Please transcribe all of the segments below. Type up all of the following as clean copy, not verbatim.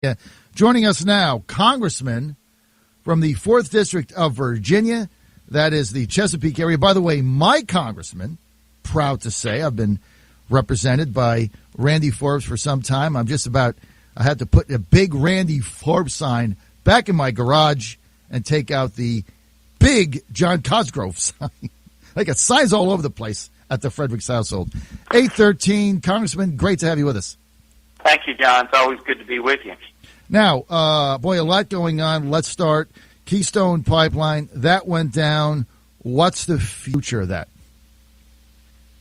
Yeah. Joining us now, Congressman from the 4th District of Virginia. That is the Chesapeake area. By the way, my congressman, proud to say, I've been represented by Randy Forbes for some time. I had to put a big Randy Forbes sign back in my garage and take out the big John Cosgrove sign. I got signs all over the place at the Fredericks household. 813, Congressman, great to have you with us. Thank you, John. It's always good to be with you. Now, a lot going on. Let's start. Keystone Pipeline, that went down. What's the future of that?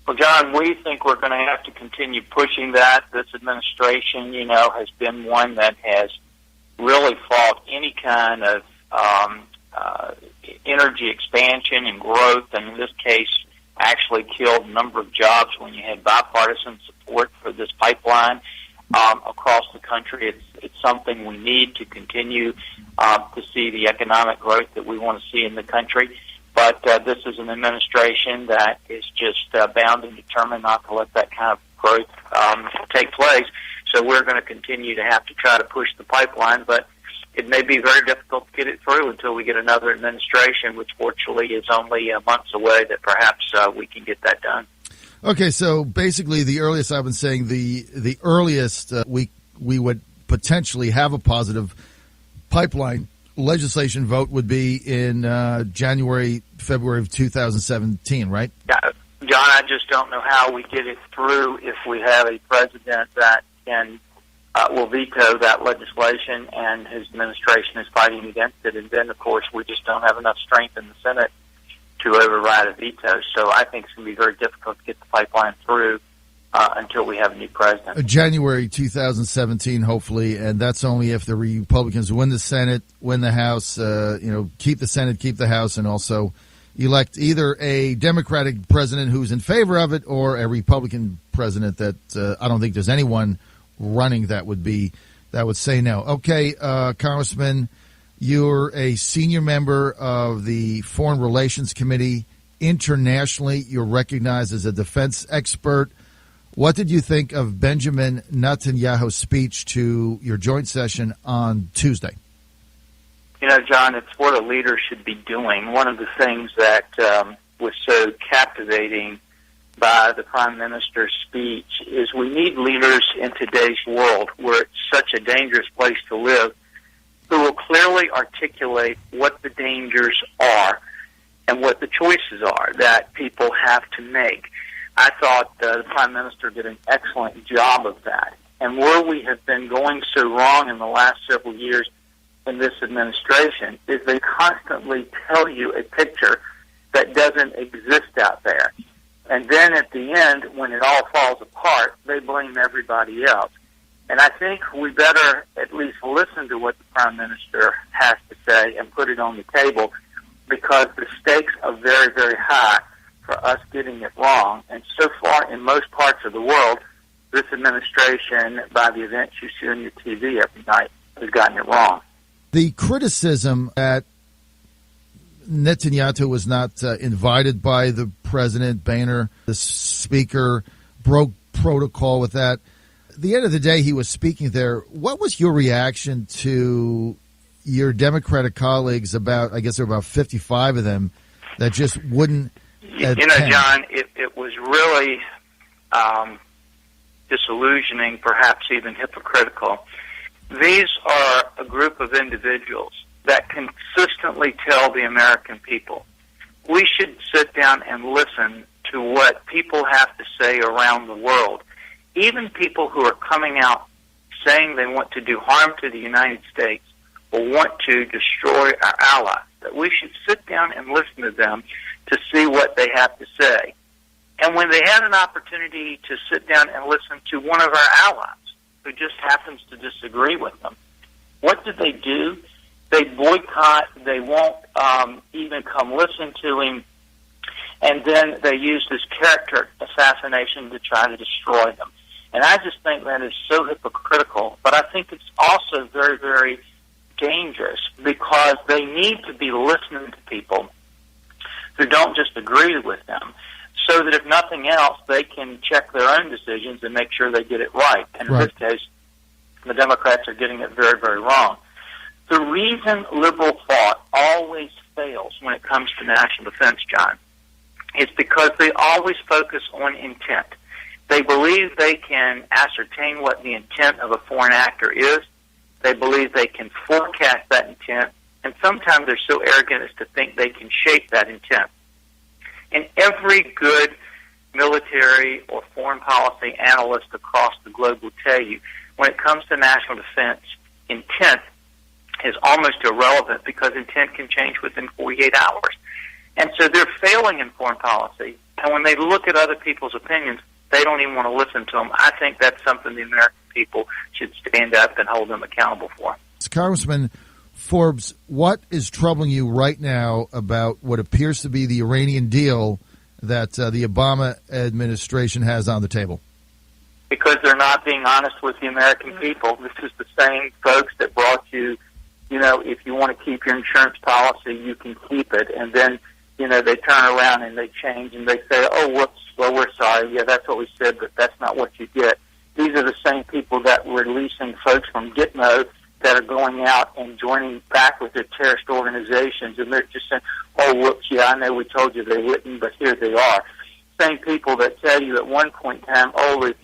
Well, John, we think we're going to have to continue pushing that. This administration, has been one that has really fought any kind of energy expansion and growth, and in this case, actually killed a number of jobs when you had bipartisan support for this pipeline. Across the country, it's something we need to continue to see the economic growth that we want to see in the country. But this is an administration that is just bound and determined not to let that kind of growth take place. So we're going to continue to have to try to push the pipeline, but it may be very difficult to get it through until we get another administration, which fortunately is only months away, that perhaps we can get that done. Okay, so basically the earliest, I've been saying the earliest we would potentially have a positive pipeline legislation vote would be in January, February of 2017, right? Yeah, John, I just don't know how we get it through if we have a president that will veto that legislation and his administration is fighting against it. And then, of course, we just don't have enough strength in the Senate to override a veto. So I think it's going to be very difficult to get the pipeline through until we have a new president. January 2017, hopefully, and that's only if the Republicans win the Senate, win the House, keep the Senate, keep the House, and also elect either a Democratic president who's in favor of it or a Republican president that I don't think there's anyone running that would say no. Okay, Congressman, you're a senior member of the Foreign Relations Committee. Internationally, you're recognized as a defense expert. What did you think of Benjamin Netanyahu's speech to your joint session on Tuesday? John, it's what a leader should be doing. One of the things that was so captivating by the Prime Minister's speech is we need leaders in today's world where it's such a dangerous place to live who will clearly articulate what the dangers are and what the choices are that people have to make. I thought the Prime Minister did an excellent job of that. And where we have been going so wrong in the last several years in this administration is they constantly tell you a picture that doesn't exist out there. And then at the end, when it all falls apart, they blame everybody else. And I think we better at least listen to what the Prime Minister has to say and put it on the table, because the stakes are very, very high for us getting it wrong. And so far, in most parts of the world, this administration, by the events you see on your TV every night, has gotten it wrong. The criticism that Netanyahu was not invited by the president, Boehner, the speaker, broke protocol with that. At the end of the day, he was speaking there. What was your reaction to your Democratic colleagues, I guess there were about 55 of them, that just wouldn't attend? John, it was really disillusioning, perhaps even hypocritical. These are a group of individuals that consistently tell the American people, we should sit down and listen to what people have to say around the world. Even people who are coming out saying they want to do harm to the United States or want to destroy our allies, that we should sit down and listen to them to see what they have to say. And when they had an opportunity to sit down and listen to one of our allies who just happens to disagree with them, what do? They boycott, they won't even come listen to him, and then they use this character assassination to try to destroy them. And I just think that is so hypocritical, but I think it's also very, very dangerous, because they need to be listening to people who don't just agree with them, so that if nothing else, they can check their own decisions and make sure they get it right. And in this case, The Democrats are getting it very, very wrong. The reason liberal thought always fails when it comes to national defense, John, is because they always focus on intent. They believe they can ascertain what the intent of a foreign actor is. They believe they can forecast that intent, and sometimes they're so arrogant as to think they can shape that intent. And every good military or foreign policy analyst across the globe will tell you, when it comes to national defense, intent is almost irrelevant because intent can change within 48 hours. And so they're failing in foreign policy, and when they look at other people's opinions, they don't even want to listen to them. I think that's something the American people should stand up and hold them accountable for. Congressman Forbes, what is troubling you right now about what appears to be the Iranian deal that the Obama administration has on the table? Because they're not being honest with the American people. This is the same folks that brought you, if you want to keep your insurance policy, you can keep it. And then, they turn around and they change and they say, oh, whoops, well, we're sorry. Yeah, that's what we said, but that's not what you get. These are the same people that were releasing folks from Gitmo that are going out and joining back with their terrorist organizations. And they're just saying, oh, whoops, yeah, I know we told you they wouldn't, but here they are. Same people that tell you at one point in time, oh, the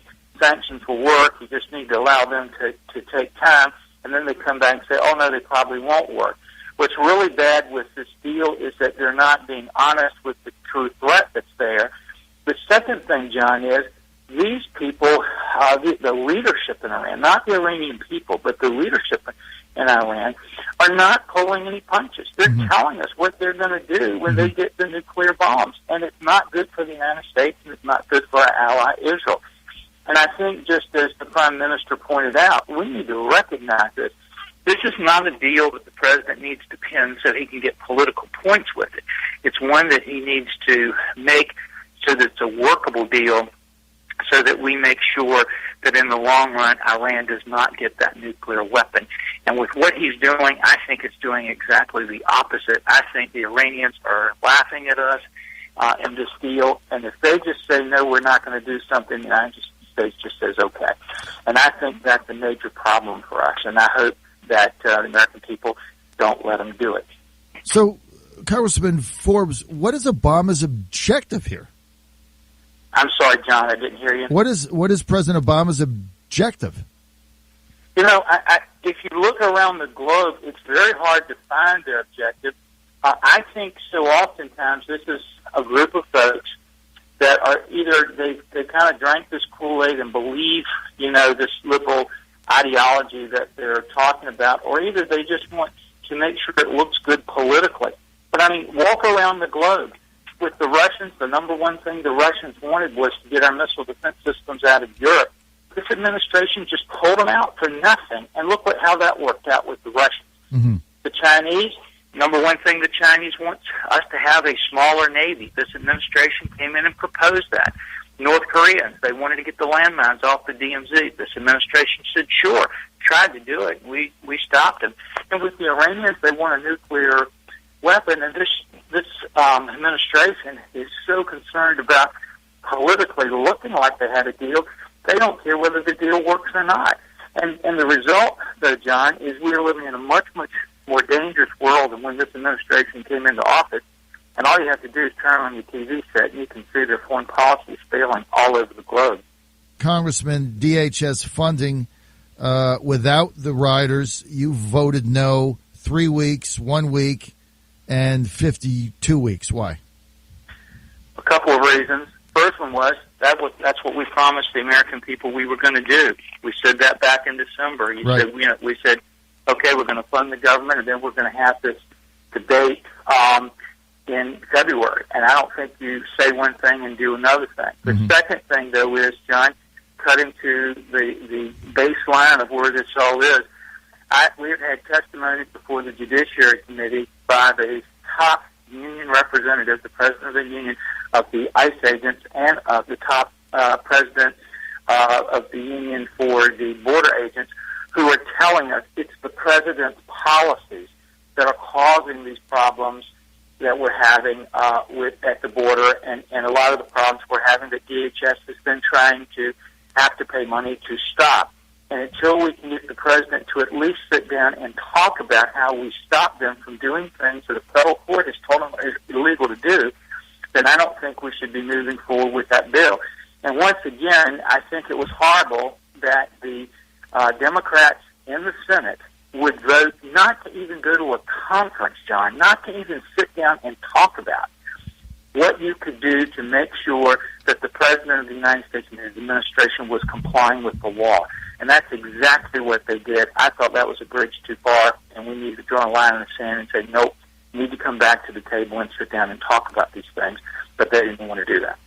sanctions will work, you just need to allow them to take time, and then they come back and say, oh, no, they probably won't work. What's really bad with this deal is that they're not being honest with the true threat that's there. The second thing, John, is these people, the leadership in Iran, not the Iranian people, but the leadership in Iran, are not pulling any punches. They're telling us what they're going to do when they get the nuclear bombs, and it's not good for the United States, and it's not good for our ally, Israel. And I think, just as the Prime Minister pointed out, we need to recognize this. This is not a deal that the President needs to pin so he can get political points with it. It's one that he needs to make so that it's a workable deal, so that we make sure that in the long run, Iran does not get that nuclear weapon. And with what he's doing, I think it's doing exactly the opposite. I think the Iranians are laughing at us in this deal, and if they just say, no, we're not going to do something, the United States just says, okay. And I think that's a major problem for us, and I hope that the American people don't let them do it. So, Congressman Forbes, what is Obama's objective here? I'm sorry, John, I didn't hear you. What is President Obama's objective? If you look around the globe, it's very hard to find their objective. I think so oftentimes this is a group of folks that are either they kind of drank this Kool-Aid and believe, this liberal ideology that they're talking about, or either they just want to make sure it looks good politically. But, walk around the globe. With the Russians, the number one thing the Russians wanted was to get our missile defense systems out of Europe. This administration just pulled them out for nothing, and look how that worked out with the Russians. Mm-hmm. The Chinese, number one thing the Chinese want us to have a smaller Navy. This administration came in and proposed that. North Koreans, they wanted to get the landmines off the DMZ. This administration said, sure, tried to do it. We stopped them. And with the Iranians, they want a nuclear weapon, and this administration is so concerned about politically looking like they had a deal, they don't care whether the deal works or not. And the result, though, John, is we're living in a much, much more dangerous world than when this administration came into office. And all you have to do is turn on your TV set, and you can see their foreign policy is failing all over the globe. Congressman, DHS funding, without the riders, you voted no 3 weeks, 1 week, and 52 weeks. Why? A couple of reasons. First one was that's what we promised the American people we were going to do. We said that back in December. We said, okay, we're going to fund the government, and then we're going to have this debate in February. And I don't think you say one thing and do another thing. The second thing, though, is, John, cutting to the baseline of where this all is. We've had testimony before the Judiciary Committee by the top union representative, the president of the union of the ICE agents, and the top president of the union for the border agents, who are telling us it's the president's policies that are causing these problems that we're having at the border, and a lot of the problems we're having that DHS has been trying to have to pay money to stop. And until we can get the president to at least sit down and talk about how we stop them from doing things that the federal court has told them is illegal to do, then I don't think we should be moving forward with that bill. And once again, I think it was horrible that the Democrats in the Senate would vote not to even go to a conference, John, not to even sit down and talk about what you could do to make sure that the President of the United States and his administration was complying with the law. And that's exactly what they did. I thought that was a bridge too far, and we need to draw a line in the sand and say, nope, we need to come back to the table and sit down and talk about these things. But they didn't want to do that.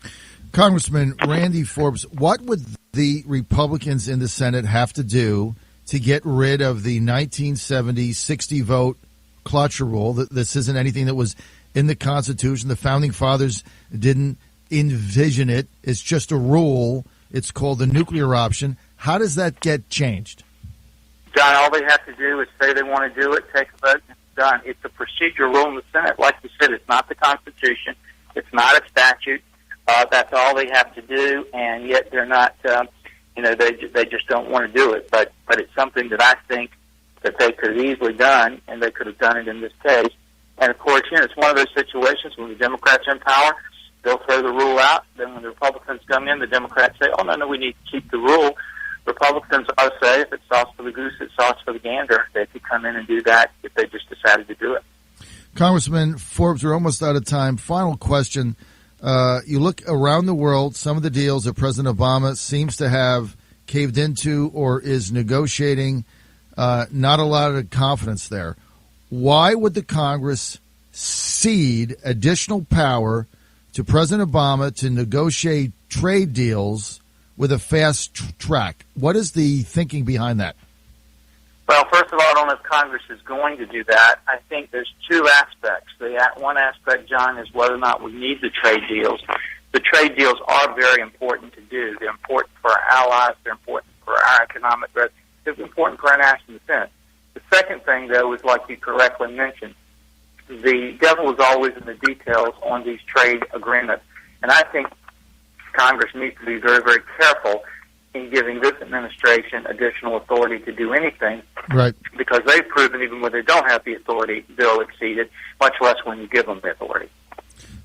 Congressman Randy Forbes, what would the Republicans in the Senate have to do to get rid of the 1970 60-vote cloture rule? This isn't anything that was in the Constitution. The Founding Fathers didn't envision it. It's just a rule. It's called the nuclear option. How does that get changed? John, all they have to do is say they want to do it, take a vote, and it's done. It's a procedural rule in the Senate. Like you said, it's not the Constitution. It's not a statute. That's all they have to do, and yet they're not, they just don't want to do it. But it's something that I think that they could have easily done, and they could have done it in this case. And, of course, it's one of those situations when the Democrats are in power, they'll throw the rule out. Then when the Republicans come in, the Democrats say, oh, no, we need to keep the rule. Republicans ought to say, if it's sauce for the goose, it's sauce for the gander. They could come in and do that if they just decided to do it. Congressman Forbes, we're almost out of time. Final question. You look around the world, some of the deals that President Obama seems to have caved into or is negotiating, not a lot of confidence there. Why would the Congress cede additional power to President Obama to negotiate trade deals with a fast track? What is the thinking behind that? Well, first of all, I don't know if Congress is going to do that. I think there's two aspects. One aspect, John, is whether or not we need the trade deals. The trade deals are very important to do. They're important for our allies. They're important for our economic growth. They're important for our national defense. The second thing, though, is like you correctly mentioned, the devil is always in the details on these trade agreements. And I think Congress needs to be very, very careful in giving this administration additional authority to do anything. Right. Because they've proven even when they don't have the authority, they'll exceed it, much less when you give them the authority.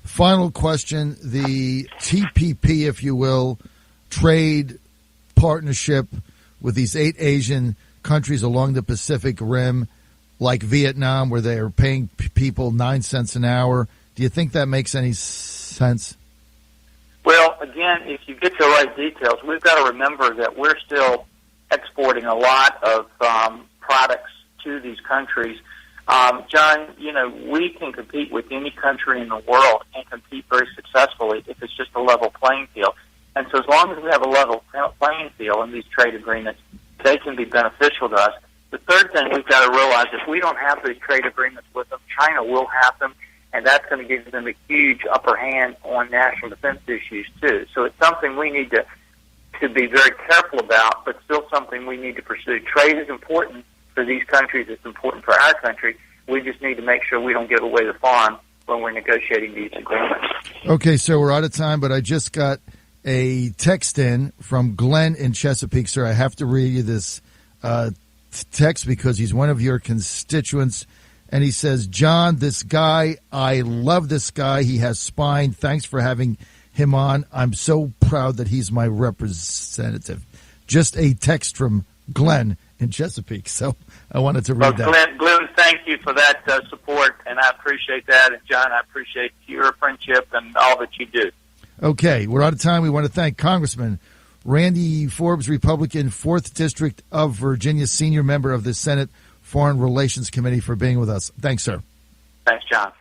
Final question. The TPP, if you will, trade partnership with these 8 Asian countries along the Pacific Rim, like Vietnam, where they are paying people 9 cents an hour. Do you think that makes any sense? Well, again, if you get the right details, we've got to remember that we're still exporting a lot of products to these countries. John, we can compete with any country in the world and compete very successfully if it's just a level playing field. And so as long as we have a level playing field in these trade agreements, they can be beneficial to us. The third thing we've got to realize, if we don't have these trade agreements with them, China will have them, and that's going to give them a huge upper hand on national defense issues, too. So it's something we need to be very careful about, but still something we need to pursue. Trade is important for these countries. It's important for our country. We just need to make sure we don't give away the farm when we're negotiating these agreements. Okay, so we're out of time, but I just got a text in from Glenn in Chesapeake. Sir, I have to read you this text because he's one of your constituents. And he says, John, this guy, I love this guy. He has spine. Thanks for having him on. I'm so proud that he's my representative. Just a text from Glenn in Chesapeake. So I wanted to read that. Glenn, thank you for that support, and I appreciate that. And, John, I appreciate your friendship and all that you do. Okay, we're out of time. We want to thank Congressman Randy Forbes, Republican, 4th District of Virginia, senior member of the Senate Foreign Relations Committee, for being with us. Thanks, sir. Thanks, John.